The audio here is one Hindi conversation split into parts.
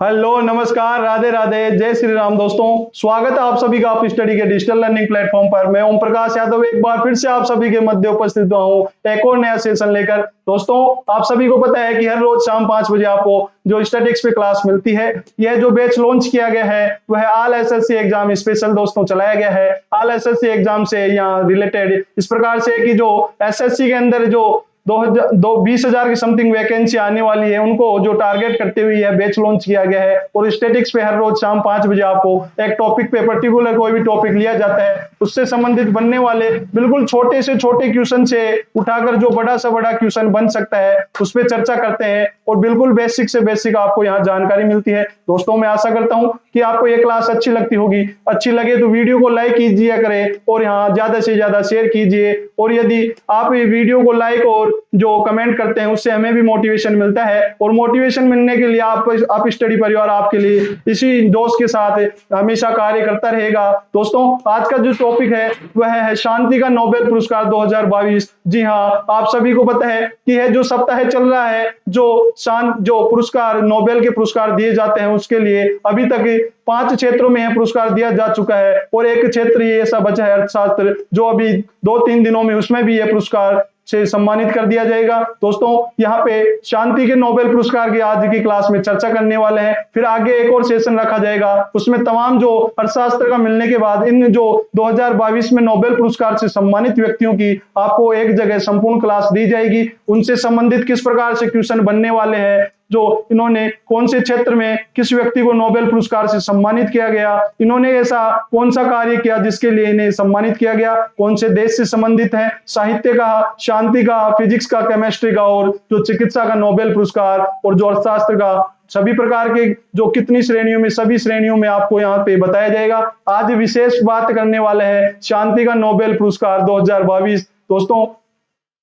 हेलो, नमस्कार, राधे राधे, जय श्री राम। दोस्तों, स्वागत है आप सभी का आप स्टडी के डिजिटल लर्निंग प्लेटफॉर्म पर। मैं ओम प्रकाश यादव एक बार फिर से आप सभी के मध्य उपस्थित हुआ हूं एक और नया सेशन लेकर। दोस्तों, आप सभी को पता है कि हर रोज शाम 5 बजे आपको जो स्टैटिक्स पे क्लास मिलती है, यह जो बैच लॉन्च किया गया है वह ऑल एसएससी एग्जाम स्पेशल दोस्तों चलाया गया है। ऑल एसएससी एग्जाम से यहाँ रिलेटेड इस प्रकार से कि जो एसएससी के अंदर जो 20,000 की समथिंग वैकेंसी आने वाली है, उनको जो टारगेट करते हुए यह बैच लॉन्च किया गया है। और स्टैटिक्स पे हर रोज शाम 5 बजे आपको एक टॉपिक पे पर्टिकुलर कोई भी टॉपिक लिया जाता है, उससे संबंधित बनने वाले बिल्कुल छोटे से छोटे क्वेश्चन से उठाकर जो बड़ा से बड़ा क्वेश्चन बन सकता है उस पर चर्चा करते हैं और बिल्कुल बेसिक से बेसिक आपको यहाँ जानकारी मिलती है। दोस्तों, मैं आशा करता हूँ कि आपको ये क्लास अच्छी लगती होगी। अच्छी लगे तो वीडियो को लाइक कीजिए करें और यहाँ ज्यादा से ज्यादा शेयर कीजिए। और यदि आप वीडियो को लाइक और जो कमेंट करते हैं उससे हमें भी मोटिवेशन मिलता है, और मोटिवेशन मिलने के लिए आप स्टडी परिवार आपके लिए इसी दोस्त के साथ हमेशा कार्य करता रहेगा। दोस्तों, आज का जो टॉपिक है वह है शांति का नोबेल पुरस्कार 2022। जी हाँ, आप सभी को पता है कि यह जो सप्ताह चल रहा है, जो पुरस्कार नोबेल के पुरस्कार दिए जाते हैं उसके लिए अभी तक 5 क्षेत्रों में यह पुरस्कार दिया जा चुका है और एक क्षेत्र ये ऐसा बचा है अर्थशास्त्र, जो अभी 2-3 दिनों में उसमें भी यह पुरस्कार से सम्मानित कर दिया जाएगा। दोस्तों, यहाँ पे शांति के नोबेल पुरस्कार की आज की क्लास में चर्चा करने वाले हैं। फिर आगे एक और सेशन रखा जाएगा, उसमें तमाम जो अर्थशास्त्र का मिलने के बाद इन जो 2022 में नोबेल पुरस्कार से सम्मानित व्यक्तियों की आपको एक जगह संपूर्ण क्लास दी जाएगी। उनसे संबंधित किस प्रकार से क्वेश्चन बनने वाले हैं, जो इन्होंने कौन से क्षेत्र में किस व्यक्ति को नोबेल पुरस्कार से सम्मानित किया गया, इन्होंने ऐसा कौन सा कार्य किया जिसके लिए इन्हें सम्मानित किया गया, कौन से देश से संबंधित है, साहित्य का, शांति का, फिजिक्स का, केमिस्ट्री का और जो चिकित्सा का नोबेल पुरस्कार, और जो अर्थशास्त्र का, सभी प्रकार के जो कितनी श्रेणियों में, सभी श्रेणियों में आपको यहाँ पे बताया जाएगा। आज विशेष बात करने वाले हैं शांति का नोबेल पुरस्कार 2022। दोस्तों,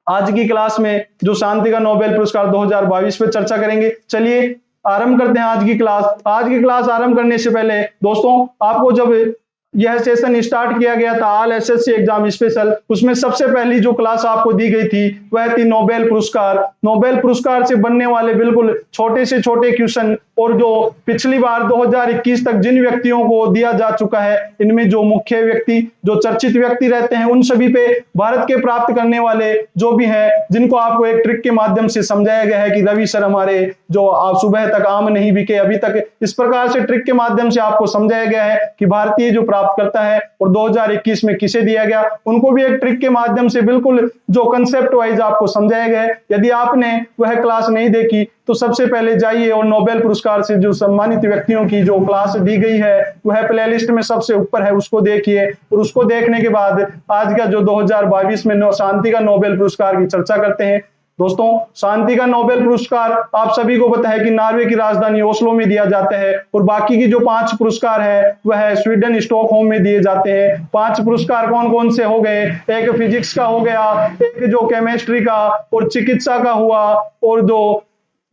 आज की क्लास में जो शांति का नोबेल पुरस्कार 2022 पे चर्चा करेंगे। चलिए आरंभ करते हैं आज की क्लास। आज की क्लास आरंभ करने से पहले दोस्तों, आपको जब यह सेशन स्टार्ट किया गया था ऑल एसएससी एग्जाम स्पेशल, उसमें सबसे पहली जो क्लास आपको दी गई थी वह थी नोबेल पुरस्कार। नोबेल पुरस्कार से बनने वाले बिल्कुल छोटे से छोटे क्वेश्चन, और जो पिछली बार 2021 तक जिन व्यक्तियों को दिया जा चुका है, इनमें जो मुख्य व्यक्ति, जो चर्चित व्यक्ति रहते हैं, उन सभी पे भारत के प्राप्त करने वाले जो भी हैं, जिनको आपको एक ट्रिक के माध्यम से समझाया गया है कि रवि सर हमारे जो सुबह तक आम नहीं बिके अभी तक, इस प्रकार से ट्रिक के माध्यम से आपको समझाया गया है कि भारतीय जो प्राप्त करता है और 2021 में किसे दिया गया, उनको भी एक ट्रिक के माध्यम से बिल्कुल जो कंसेप्ट वाइज आपको समझाया गया है। यदि आपने वह क्लास नहीं देखी तो सबसे पहले जाइए और नोबेल पुरस्कार से जो सम्मानित व्यक्तियों की जो क्लास दी गई है वह प्लेलिस्ट में सबसे ऊपर है, उसको देखिए। और उसको देखने के बाद आज का जो 2022 में शांति का नोबेल पुरस्कार की चर्चा करते हैं। दोस्तों, शांति का नोबेल पुरस्कार आप सभी को पता है कि नॉर्वे की राजधानी ओस्लो में दिया जाता है, और बाकी की जो 5 पुरस्कार है वह स्वीडन स्टॉकहोम में दिए जाते हैं। 5 पुरस्कार कौन कौन से हो गए? एक फिजिक्स का हो गया, एक जो केमिस्ट्री का और चिकित्सा का हुआ, और जो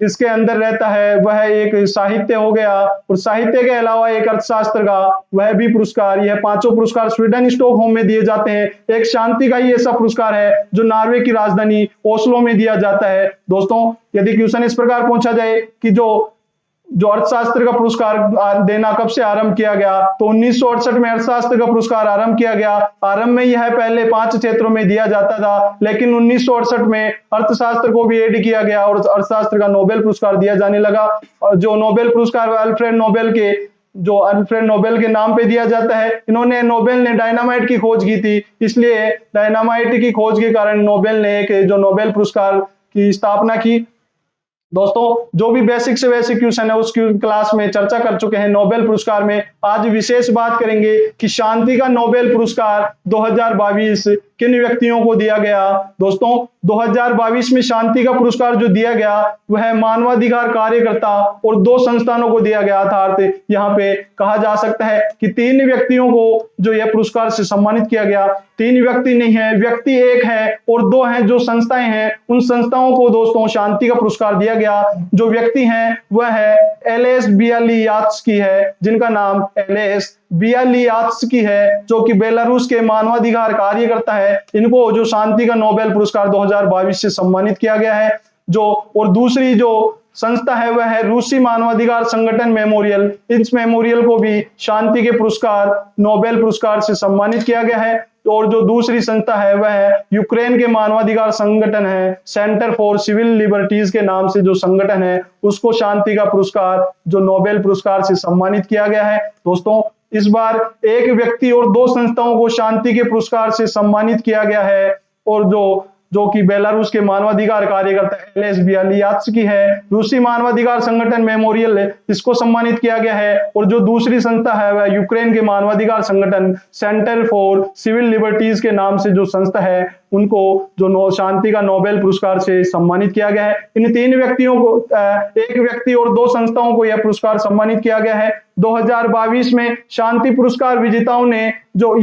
इसके अंदर रहता है वह एक साहित्य हो गया, और साहित्य के अलावा एक अर्थशास्त्र का वह भी पुरस्कार। यह 5 पुरस्कार स्वीडन स्टॉकहोम में दिए जाते हैं। एक शांति का ही ऐसा पुरस्कार है जो नॉर्वे की राजधानी ओस्लो में दिया जाता है। दोस्तों, यदि क्वेश्चन इस प्रकार पूछा जाए कि जो अर्थशास्त्र का पुरस्कार देना कब से आरंभ किया गया, तो 1968 में अर्थशास्त्र का पुरस्कार आरंभ किया गया। आरंभ में यह पहले 5 क्षेत्रों में दिया जाता था, लेकिन 1968 में अर्थशास्त्र को भी ऐड किया गया और अर्थशास्त्र का नोबेल पुरस्कार दिया जाने लगा। और जो नोबेल पुरस्कार अल्फ्रेड नोबेल के नाम पे दिया जाता है। इन्होंने नोबेल ने डायनामाइट की खोज की थी, इसलिए डायनामाइट की खोज के कारण नोबेल ने एक जो नोबेल पुरस्कार की स्थापना की। दोस्तों, जो भी बेसिक से बेसिक क्वेश्चन है उस क्लास में चर्चा कर चुके हैं। नोबेल पुरस्कार में आज विशेष बात करेंगे कि शांति का नोबेल पुरस्कार 2022 किन व्यक्तियों को दिया गया। दोस्तों, 2022 में शांति का पुरस्कार जो दिया गया वह मानवाधिकार कार्यकर्ता और 2 संस्थानों को दिया गया था। यहाँ पे कहा जा सकता है कि 3 व्यक्तियों को जो यह पुरस्कार से सम्मानित किया गया। 3 व्यक्ति नहीं है, व्यक्ति एक है और 2 हैं जो संस्थाएं हैं, उन संस्थाओं को दोस्तों शांति का पुरस्कार दिया गया। जो व्यक्ति हैं वह है एलेस बियालियात्स्की है, जिनका नाम एलेस बियालियात्स्की है, जो कि बेलारूस के मानवाधिकार कार्यकर्ता है। इनको जो शांति का नोबेल पुरस्कार 2022 से सम्मानित किया गया है। और दूसरी जो संस्था है वह है रूसी मानवाधिकार संगठन मेमोरियल। इस मेमोरियल को भी शांति के पुरस्कार, नोबेल पुरस्कार से सम्मानित किया गया है। और जो दूसरी संस्था है वह है यूक्रेन के मानवाधिकार संगठन है, सेंटर फॉर सिविल लिबर्टीज के नाम से जो संगठन है, उसको शांति का पुरस्कार जो नोबेल पुरस्कार से सम्मानित किया गया है। दोस्तों, इस बार एक व्यक्ति और दो संस्थाओं को शांति के पुरस्कार से सम्मानित किया गया है, और जो कि बेलारूस के मानवाधिकार कार्यकर्ता एलेस बियालियात्स्की है। रूसी मानवाधिकार संगठन मेमोरियल है, इसको सम्मानित किया गया है। और जो दूसरी संस्था है वह यूक्रेन के मानवाधिकार संगठन सेंटर फॉर सिविल लिबर्टीज के नाम से जो संस्था है, उनको जो शांति का नोबेल पुरस्कार से सम्मानित किया गया है। इन तीन व्यक्तियों को, एक व्यक्ति और दो संस्थाओं को यह पुरस्कार सम्मानित किया गया है। 2022 में शांति पुरस्कार विजेताओं ने जो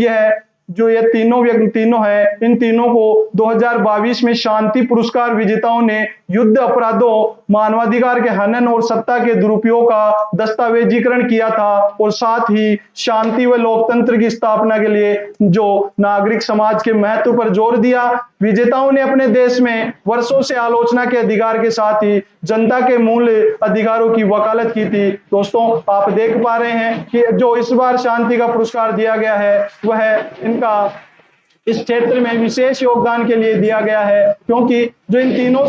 ये तीनों है, इन तीनों को 2022 में शांति पुरस्कार विजेताओं ने युद्ध अपराधों, मानवाधिकार के हनन और सत्ता के दुरुपयोग का दस्तावेजीकरण किया था, और साथ ही शांति व लोकतंत्र की स्थापना के लिए जो नागरिक समाज के महत्व पर जोर दिया। विजेताओं ने अपने देश में वर्षों से आलोचना के अधिकार के साथ ही जनता के मूल अधिकारों की वकालत की थी। दोस्तों, आप देख पा रहे हैं कि जो इस बार शांति का पुरस्कार दिया गया है वह इनका इस क्षेत्र में विशेष योगदान के लिए दिया गया है, क्योंकि जो इन तीनों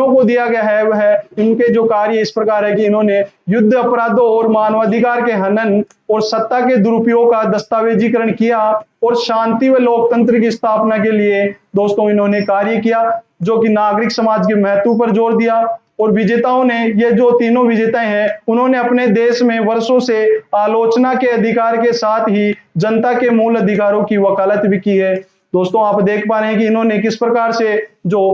को दिया गया है वह इनके जो कार्य इस प्रकार है कि इन्होंने युद्ध अपराधों और मानवाधिकार के हनन और सत्ता के दुरुपयोग का दस्तावेजीकरण किया, और शांति व लोकतंत्र की स्थापना के लिए दोस्तों इन्होंने कार्य किया, जो कि नागरिक समाज के महत्व पर जोर दिया। और विजेताओं ने, ये जो तीनों विजेताएं हैं, उन्होंने अपने देश में वर्षों से आलोचना के अधिकार के साथ ही जनता के मूल अधिकारों की वकालत भी की है। दोस्तों, आप देख पा रहे हैं कि इन्होंने किस प्रकार से जो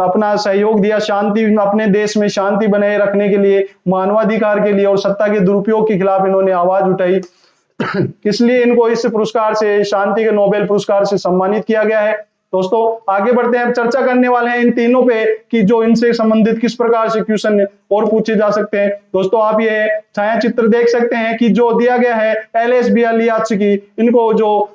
अपना सहयोग दिया शांति, अपने देश में शांति बनाए रखने के लिए, मानवाधिकार के लिए और सत्ता के दुरुपयोग के खिलाफ इन्होंने आवाज उठाई। इसलिए इनको इस पुरस्कार से, शांति के नोबेल पुरस्कार से सम्मानित किया गया है। दोस्तों, आगे बढ़ते हैं। अब चर्चा करने वाले हैं इन तीनों पे कि जो इनसे संबंधित किस प्रकार से क्वेश्चन और पूछे जा सकते हैं। दोस्तों, आप ये छाया चित्र देख सकते हैं कि जो दिया गया है एलेस बियालियात्स्की, इनको जो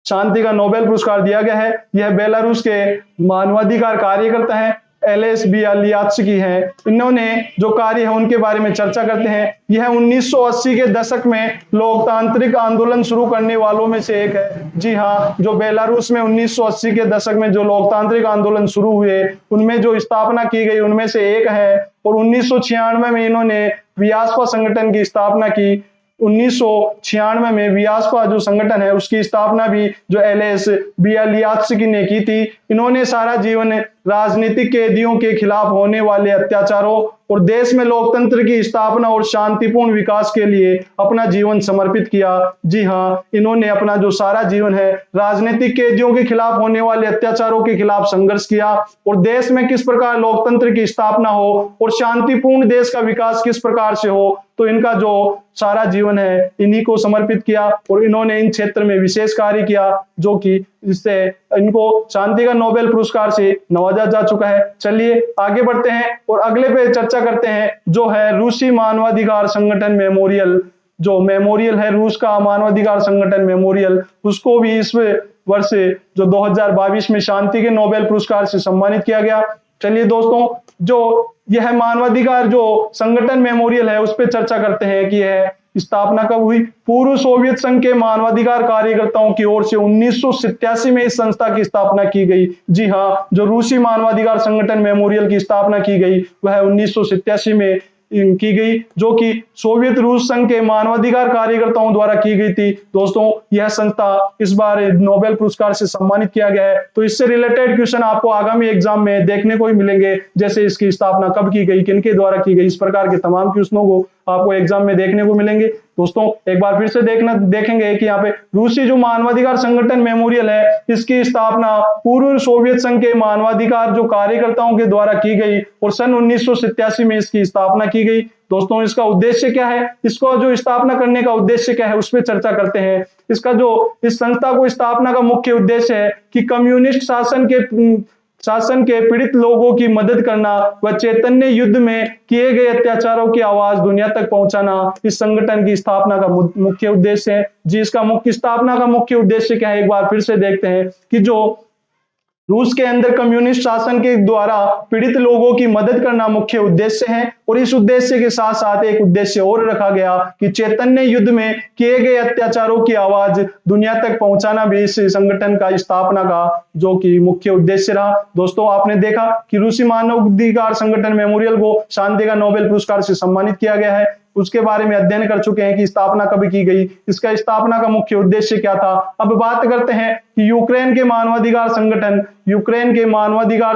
शांति का नोबेल पुरस्कार दिया गया है, यह बेलारूस के मानवाधिकार कार्यकर्ता हैं, एलेस बियालियात्स्की हैं। इन्होंने जो कार्य है उनके बारे में चर्चा करते हैं। यह 1980 के दशक में लोकतांत्रिक आंदोलन शुरू करने वालों में से एक है। जी हाँ, जो बेलारूस में 1980 के दशक में जो लोकतांत्रिक आंदोलन शुरू हुए, उनमें जो स्थापना की गई उनमें से एक है। और 1996 में इन्होंने वियास्पा संगठन की स्थापना की। 1996 में वियास्पा जो संगठन है उसकी स्थापना भी जो एलेस बियालियात्स्की ने की थी। इन्होंने सारा जीवन राजनीतिक कैदियों के खिलाफ होने वाले अत्याचारों और देश में लोकतंत्र की स्थापना और शांतिपूर्ण विकास के लिए अपना जीवन समर्पित किया। जी हाँ, इन्होंने अपना जो सारा जीवन है राजनीतिक कैदियों के खिलाफ होने वाले अत्याचारों के खिलाफ संघर्ष किया, और देश में किस प्रकार लोकतंत्र की स्थापना हो और शांतिपूर्ण देश का विकास किस प्रकार से हो, तो इनका जो सारा जीवन है इन्हीं को समर्पित किया। और इन्होंने इन क्षेत्र में विशेष कार्य किया, जो कि इससे इनको शांति का नोबेल पुरस्कार से नवाजा जा चुका है। चलिए आगे बढ़ते हैं और अगले पे चर्चा करते हैं, जो है रूसी मानवाधिकार संगठन मेमोरियल। जो मेमोरियल है रूस का मानवाधिकार संगठन मेमोरियल, उसको भी इस वर्ष जो 2022 में शांति के नोबेल पुरस्कार से सम्मानित किया गया। चलिए दोस्तों, जो यह मानवाधिकार जो संगठन मेमोरियल है उस पर चर्चा करते हैं कि यह स्थापना कब हुई। पूर्व सोवियत संघ के मानवाधिकार कार्यकर्ताओं की ओर से 1987 में इस संस्था की स्थापना की गई। जी हाँ, जो रूसी मानवाधिकार संगठन मेमोरियल की स्थापना की गई वह 1987 में की गई, जो कि सोवियत रूस संघ के मानवाधिकार कार्यकर्ताओं द्वारा की गई थी। दोस्तों, यह संस्था इस बार नोबेल पुरस्कार से सम्मानित किया गया है। तो इससे रिलेटेड क्वेश्चन आपको आगामी एग्जाम में देखने को ही मिलेंगे, जैसे इसकी स्थापना कब की गई, किनके द्वारा की गई, इस प्रकार के तमाम क्वेश्चनों को आपको एग्जाम में देखने को मिलेंगे। दोस्तों, एक बार फिर से देखेंगे कि यहाँ पे रूसी जो मानवाधिकार संगठन मेमोरियल है, इसकी स्थापना पूर्व सोवियत संघ के मानवाधिकार जो कार्यकर्ताओं के द्वारा की गई और सन 1987 में इसकी स्थापना की गई। दोस्तों, इसका उद्देश्य क्या है, इसको जो स्थापना करने का उद्देश्य क्या है उस पर चर्चा करते हैं। इसका जो इस संस्था को स्थापना का मुख्य उद्देश्य है कि कम्युनिस्ट शासन के पीड़ित लोगों की मदद करना व चैतन्य युद्ध में किए गए अत्याचारों की आवाज दुनिया तक पहुंचाना इस संगठन की स्थापना का मुख्य उद्देश्य है। जी, इसका स्थापना का मुख्य उद्देश्य क्या है, एक बार फिर से देखते हैं कि जो रूस के अंदर कम्युनिस्ट शासन के द्वारा पीड़ित लोगों की मदद करना मुख्य उद्देश्य है और इस उद्देश्य के साथ साथ एक उद्देश्य और रखा गया कि चैतन्य युद्ध में किए गए अत्याचारों की आवाज दुनिया तक पहुंचाना भी इस संगठन का स्थापना का जो कि मुख्य उद्देश्य रहा। दोस्तों आपने देखा कि रूसी मानवाधिकार संगठन मेमोरियल को शांति का नोबेल पुरस्कार से सम्मानित किया गया है। उसके बारे में अध्ययन कर चुके हैं कि स्थापना कब की गई, इसका स्थापना का मुख्य उद्देश्य क्या था। अब बात करते हैं कि यूक्रेन के मानवाधिकार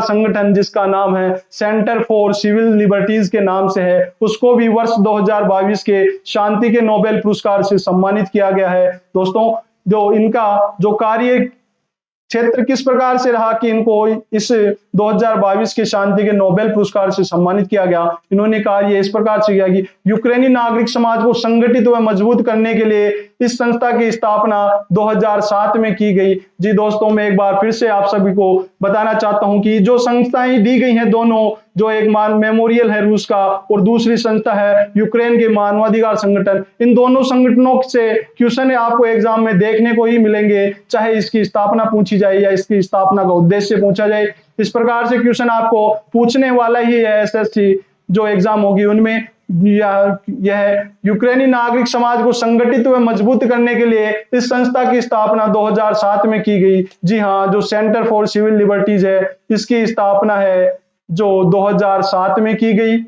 संगठन जिसका नाम है सेंटर फॉर सिविल लिबर्टीज के नाम से है, उसको भी वर्ष 2022 के शांति के नोबेल पुरस्कार से सम्मानित किया गया है। दोस्तों जो इनका जो कार्य क्षेत्र किस प्रकार से रहा कि इनको इस 2022 के शांति के नोबेल पुरस्कार से सम्मानित किया गया। इन्होंने कार्य इस प्रकार से किया कि यूक्रेनी नागरिक समाज को संगठित व मजबूत करने के लिए इस संस्था की स्थापना 2007 में की गई। जी दोस्तों मैं एक बार फिर से आप सभी को बताना चाहता हूं कि जो संस्थाएं दी गई हैं दोनों, जो एक मेमोरियल है रूस का और दूसरी संस्था है यूक्रेन के मानवाधिकार संगठन, इन दोनों संगठनों से क्वेश्चन आपको एग्जाम में देखने को ही मिलेंगे, चाहे इसकी स्थापना पूछी जाए या इसकी स्थापना का उद्देश्य पूछा जाए। इस प्रकार से क्वेश्चन आपको पूछने वाला ही है एसएससी जो एग्जाम होगी उनमें। यह यूक्रेनी नागरिक समाज को संगठित व मजबूत करने के लिए इस संस्था की स्थापना 2007 में की गई। जी हाँ, जो सेंटर फॉर सिविल लिबर्टीज है इसकी स्थापना है जो 2007 में की गई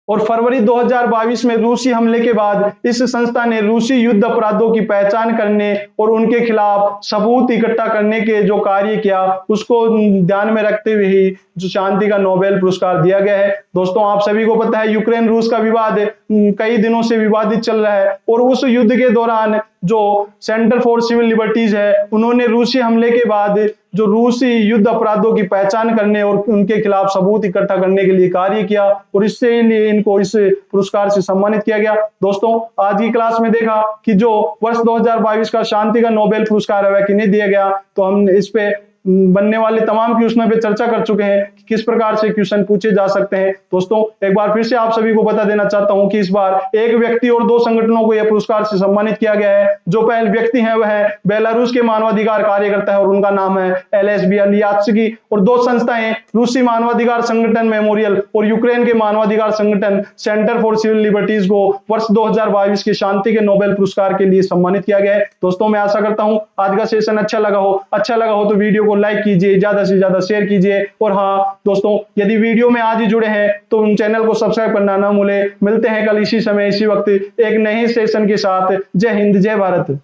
और फरवरी 2022 में रूसी हमले के बाद इस संस्था ने रूसी युद्ध अपराधों की पहचान करने और उनके खिलाफ सबूत इकट्ठा करने के जो कार्य किया उसको ध्यान में रखते हुए ही जो शांति का नोबेल पुरस्कार दिया गया है। दोस्तों आप सभी को पता है यूक्रेन रूस का विवाद कई दिनों से विवादित चल रहा है और उस युद्ध के दौरान जो सेंटर फॉर सिविल लिबर्टीज है उन्होंने रूसी हमले के बाद जो रूसी युद्ध अपराधों की पहचान करने और उनके खिलाफ सबूत इकट्ठा करने के लिए कार्य किया और इससे लिए इनको इस पुरस्कार से सम्मानित किया गया। दोस्तों आज की क्लास में देखा कि जो वर्ष 2022 का शांति का नोबेल पुरस्कार है वह किन्हें दिया गया, तो हम इस पे बनने वाले तमाम क्वेश्चनों पे चर्चा कर चुके हैं कि किस प्रकार से क्वेश्चन पूछे जा सकते हैं। दोस्तों एक बार फिर से आप सभी को बता देना चाहता हूं कि इस बार एक व्यक्ति और दो संगठनों को यह पुरस्कार से सम्मानित किया गया है। जो पहले व्यक्ति है वह बेलारूस के मानवाधिकार कार्यकर्ता है और उनका नाम है एलएस बियालियात्स्की, और दो संस्थाएं रूसी मानवाधिकार संगठन मेमोरियल और यूक्रेन के मानवाधिकार संगठन सेंटर फॉर सिविल लिबर्टीज को वर्ष 2022 के शांति के नोबेल पुरस्कार के लिए सम्मानित किया गया है। दोस्तों मैं आशा करता हूं आज का सेशन अच्छा लगा हो तो वीडियो को लाइक कीजिए, ज्यादा से ज्यादा शेयर कीजिए और हाँ दोस्तों यदि वीडियो में आज ही जुड़े हैं तो चैनल को सब्सक्राइब करना ना भूलें। मिलते हैं कल इसी समय इसी वक्त एक नए सेशन के साथ। जय हिंद जय भारत।